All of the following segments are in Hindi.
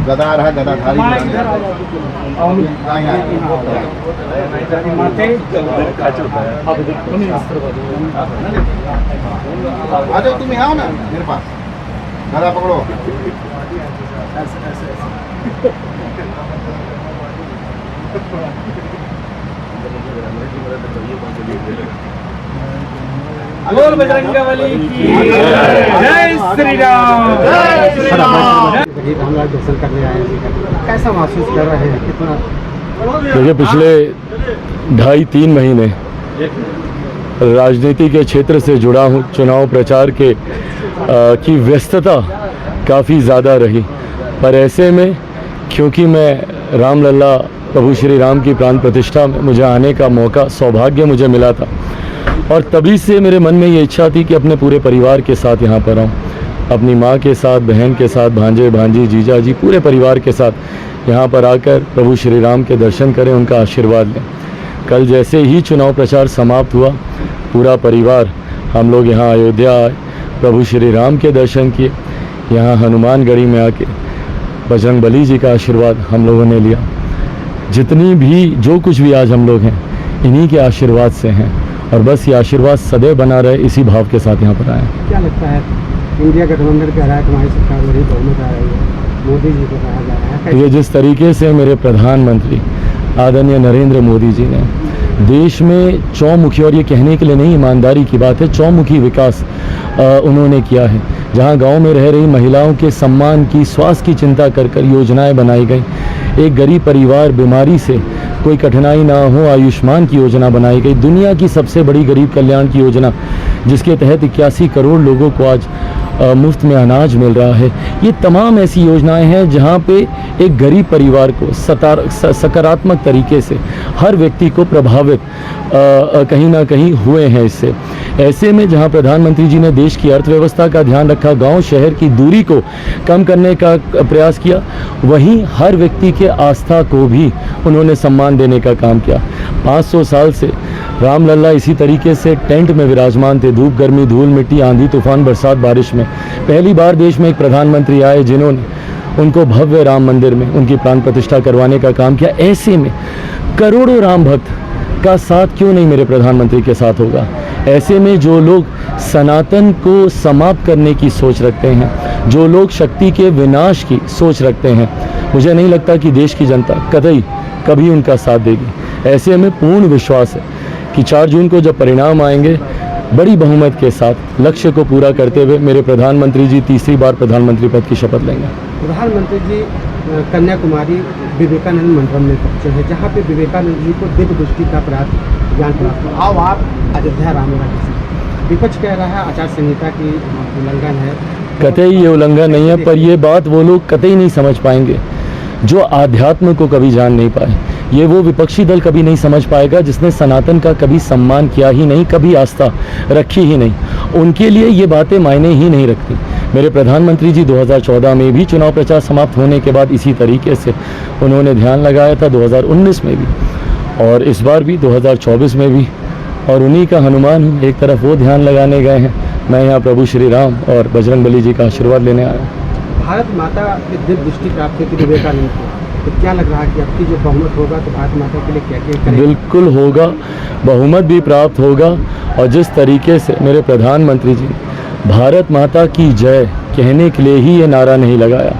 गदा रहा गदाधारी आ जाओ, तुम यहाँ आओ ना मेरे पास, गदा पकड़ो। बोल बजरंगबली की जय श्री राम। रामलाल दर्शन करने आए हैं, कैसा महसूस कर रहे हैं? कितना देखिए, पिछले 2.5-3 महीने राजनीति के क्षेत्र से जुड़ा हूँ। चुनाव प्रचार की व्यस्तता काफ़ी ज़्यादा रही, पर ऐसे में क्योंकि मैं रामलला प्रभु श्री राम की प्राण प्रतिष्ठा में मुझे आने का मौका, सौभाग्य मुझे मिला था, और तभी से मेरे मन में ये इच्छा थी कि अपने पूरे परिवार के साथ यहाँ पर आऊँ, अपनी माँ के साथ, बहन के साथ, भांजे भांजी, जीजा जी, पूरे परिवार के साथ यहाँ पर आकर प्रभु श्री राम के दर्शन करें, उनका आशीर्वाद लें। कल जैसे ही चुनाव प्रचार समाप्त हुआ, पूरा परिवार हम लोग यहाँ अयोध्या आए, प्रभु श्री राम के दर्शन किए। यहाँ हनुमानगढ़ी में आके बजरंगबली जी का आशीर्वाद हम लोगों ने लिया। जितनी भी, जो कुछ भी आज हम लोग हैं, इन्हीं के आशीर्वाद से हैं, और बस ये आशीर्वाद सदैव बना रहे, इसी भाव के साथ यहाँ पर आए। क्या लगता है, इंडिया गठबंधन कह रहा है तुम्हारी सरकार बड़ी बहुमत आ रही है, मोदी जी को कहा जा रहा है? ये जिस तरीके से मेरे प्रधानमंत्री आदरणीय नरेंद्र मोदी जी ने देश में चौमुखी, और ये कहने के लिए नहीं, ईमानदारी की बात है, चौमुखी विकास उन्होंने किया है। जहां गांव में रह रही महिलाओं के सम्मान की, स्वास्थ्य की चिंता कर कर योजनाएं बनाई गई। एक गरीब परिवार बीमारी से कोई कठिनाई ना हो, आयुष्मान की योजना बनाई गई। दुनिया की सबसे बड़ी गरीब कल्याण की योजना, जिसके तहत 81 करोड़ लोगों को आज मुफ्त में अनाज मिल रहा है। ये तमाम ऐसी योजनाएं हैं जहां पे एक गरीब परिवार को सकारात्मक तरीके से हर व्यक्ति को प्रभावित कहीं ना कहीं हुए हैं इससे। ऐसे में जहां प्रधानमंत्री जी ने देश की अर्थव्यवस्था का ध्यान रखा, गांव शहर की दूरी को कम करने का प्रयास किया, वहीं हर व्यक्ति के आस्था को भी उन्होंने सम्मान देने का काम किया। 500 साल से रामलला इसी तरीके से टेंट में विराजमान थे, धूप गर्मी धूल मिट्टी आंधी तूफान बरसात बारिश में। पहली बार देश में एक प्रधानमंत्री आए जिन्होंने उनको भव्य राम मंदिर में उनकी प्राण प्रतिष्ठा करवाने का काम किया। ऐसे में करोड़ों राम भक्त का साथ क्यों नहीं मेरे प्रधानमंत्री के साथ होगा? ऐसे में जो लोग सनातन को समाप्त करने की सोच रखते हैं, जो लोग शक्ति के विनाश की सोच रखते हैं, मुझे नहीं लगता कि देश की जनता कतई कभी उनका साथ देगी। ऐसे में पूर्ण विश्वास है कि 4 जून को जब परिणाम आएंगे, बड़ी बहुमत के साथ लक्ष्य को पूरा करते हुए मेरे प्रधानमंत्री जी तीसरी बार प्रधानमंत्री पद की शपथ लेंगे। प्रधानमंत्री जी कन्याकुमारी विवेकानंद मंदिर में पहुंचे हैं, जहां पे विवेकानंद जी को दिव्य दृष्टि का ज्ञान प्राप्त हुआ। आओ आप अयोध्या रामलला जी, विपक्ष कह रहा है आचार संहिता की उल्लंघन है। कतई ये उल्लंघन नहीं है, पर ये बात वो लोग कतई नहीं समझ पाएंगे जो आध्यात्म को कभी जान नहीं पाए। ये वो विपक्षी दल कभी नहीं समझ पाएगा जिसने सनातन का कभी सम्मान किया ही नहीं, कभी आस्था रखी ही नहीं। उनके लिए ये बातें मायने ही नहीं रखती। मेरे प्रधानमंत्री जी 2014 में भी चुनाव प्रचार समाप्त होने के बाद इसी तरीके से उन्होंने ध्यान लगाया था, 2019 में भी और इस बार भी 2024 में भी, और उन्हीं का हनुमान हूँ। एक तरफ वो ध्यान लगाने गए हैं, मैं यहाँ प्रभु श्री राम और बजरंगबली जी का आशीर्वाद लेने आया। भारत माता की दिव्य दृष्टि प्राप्त की विवेकानंद को, तो क्या लग रहा है कि आपकी जो बहुमत होगा तो भारत माता के लिए क्या क्या करेंगे? बिल्कुल होगा, बहुमत भी प्राप्त होगा। और जिस तरीके से मेरे प्रधानमंत्री जी ने भारत माता की जय कहने के लिए ही ये नारा नहीं लगाया,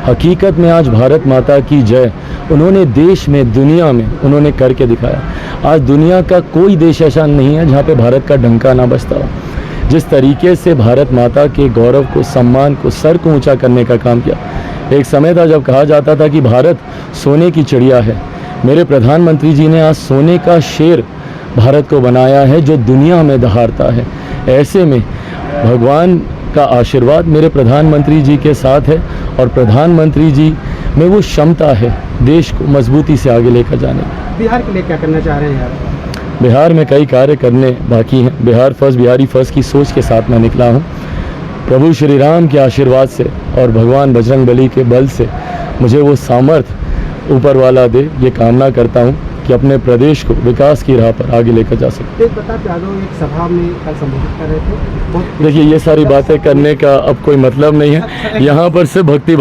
हकीकत में आज भारत माता की जय उन्होंने देश में, दुनिया में उन्होंने करके दिखाया। आज दुनिया का कोई देश ऐसा नहीं है जहाँ पे भारत का डंका ना बजता हो। जिस तरीके से भारत माता के गौरव को, सम्मान को, सर को ऊंचा करने का काम किया। एक समय था जब कहा जाता था कि भारत सोने की चिड़िया है। मेरे प्रधानमंत्री जी ने आज सोने का शेर भारत को बनाया है जो दुनिया में दहाड़ता है। ऐसे में भगवान का आशीर्वाद मेरे प्रधानमंत्री जी के साथ है, और प्रधानमंत्री जी में वो क्षमता है देश को मजबूती से आगे लेकर जाने की। बिहार के लिए क्या करना चाह रहे हैं आप? बिहार में कई कार्य करने बाकी हैं। बिहार फर्स्ट, बिहारी फर्स्ट की सोच के साथ मैं निकला हूँ। प्रभु श्री राम के आशीर्वाद से और भगवान बजरंगबली के बल से मुझे वो सामर्थ्य ऊपर वाला दे, ये कामना करता हूँ कि अपने प्रदेश को विकास की राह पर आगे लेकर जा सकते। एक सभा में कल संबोधित कर रहे थे। देखिए, ये सारी बातें करने का अब कोई मतलब नहीं है। यहाँ पर से भक्ति